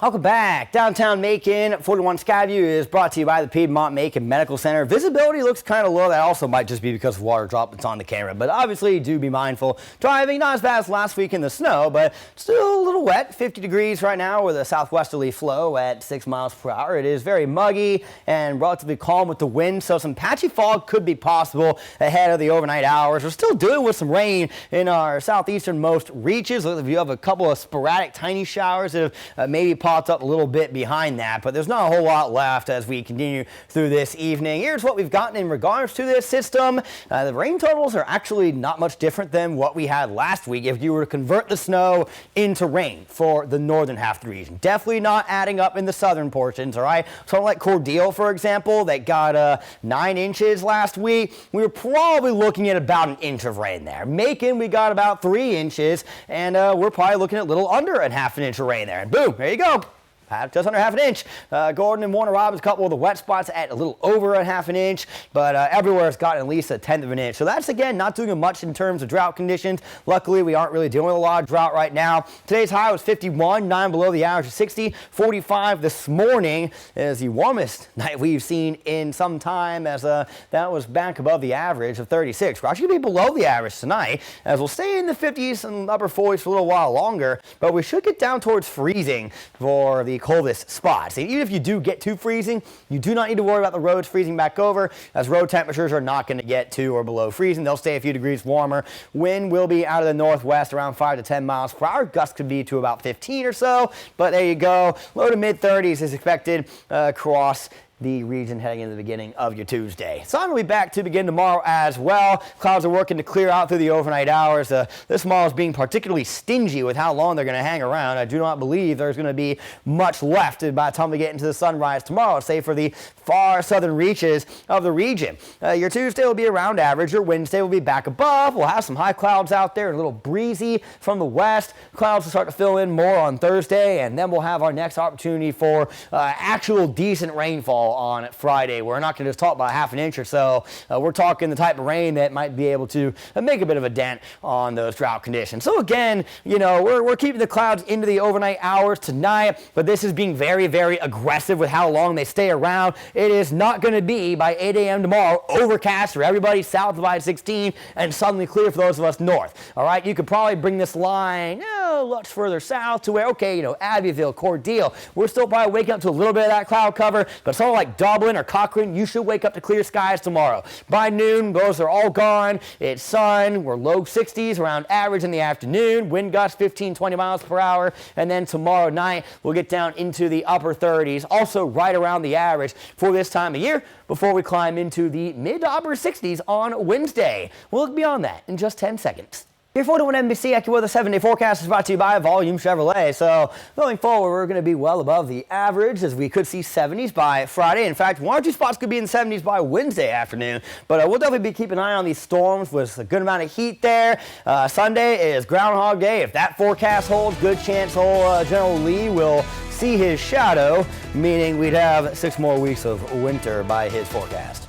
Welcome back. Downtown Macon, 41 Skyview is brought to you by the Piedmont Macon Medical Center. Visibility looks kind of low. That also might just be because of water droplets on the camera, but obviously do be mindful. Driving not as bad as last week in the snow, but still a little wet. 50 degrees right now with a southwesterly flow at 6 miles per hour. It is very muggy and relatively calm with the wind, so some patchy fog could be possible ahead of the overnight hours. We're still dealing with some rain in our southeasternmost reaches. Look, you have a couple of sporadic tiny showers that have maybe popped up a little bit behind that, but there's not a whole lot left as we continue through this evening. Here's what we've gotten in regards to this system. The rain totals are actually not much different than what we had last week if you were to convert the snow into rain for the northern half of the region. Definitely not adding up in the southern portions, all right? Something like Cordele, for example, that got 9 inches last week. We were probably looking at about an inch of rain there. Macon, we got about 3 inches, and we're probably looking at a little under a half an inch of rain there. And boom, there you go. Just under half an inch. Gordon and Warner Robins, a couple of the wet spots at a little over a half an inch, but everywhere has gotten at least a 1/10 of an inch. So that's, again, not doing much in terms of drought conditions. Luckily, we aren't really dealing with a lot of drought right now. Today's high was 51, 9 below the average of 60. 45 this morning is the warmest night we've seen in some time, as that was back above the average of 36. We're actually going to be below the average tonight, as we'll stay in the 50s and upper 40s for a little while longer, but we should get down towards freezing for the coldest spots. And even if you do get to freezing, you do not need to worry about the roads freezing back over, as road temperatures are not going to get to or below freezing. They'll stay a few degrees warmer. Wind will be out of the northwest around 5 to 10 miles per hour. Gusts could be to about 15 or so, but there you go. Low to mid 30s is expected across the region heading into the beginning of your Tuesday. Sun will be back to begin tomorrow as well. Clouds are working to clear out through the overnight hours. This model is being particularly stingy with how long they're going to hang around. I do not believe there's going to be much left by the time we get into the sunrise tomorrow, say for the far southern reaches of the region. Your Tuesday will be around average. Your Wednesday will be back above. We'll have some high clouds out there, a little breezy from the west. Clouds will start to fill in more on Thursday, and then we'll have our next opportunity for actual decent rainfall on Friday. We're not going to just talk about half an inch or so. We're talking the type of rain that might be able to make a bit of a dent on those drought conditions. So again, you know, we're keeping the clouds into the overnight hours tonight, but this is being very, very aggressive with how long they stay around. It is not going to be by 8 a.m. tomorrow overcast for everybody south of I-16 and suddenly clear for those of us north. All right, you could probably bring this line much further south to where, okay, you know, Abbeville, Cordele, we're still probably waking up to a little bit of that cloud cover, but something like Dublin or Cochrane, you should wake up to clear skies tomorrow. By noon, those are all gone. It's sun. We're low 60s around average in the afternoon. Wind gusts 15, 20 miles per hour. And then tomorrow night, we'll get down into the upper 30s, also right around the average for this time of year before we climb into the mid to upper 60s on Wednesday. We'll look beyond that in just 10 seconds. Your 41 NBC AccuWeather 7-day forecast is brought to you by Volume Chevrolet. So going forward, we're going to be well above the average, as we could see 70s by Friday. In fact, 1 or 2 spots could be in the 70s by Wednesday afternoon. But we'll definitely be keeping an eye on these storms with a good amount of heat there. Sunday is Groundhog Day. If that forecast holds, good chance old General Lee will see his shadow, meaning we'd have 6 more weeks of winter by his forecast.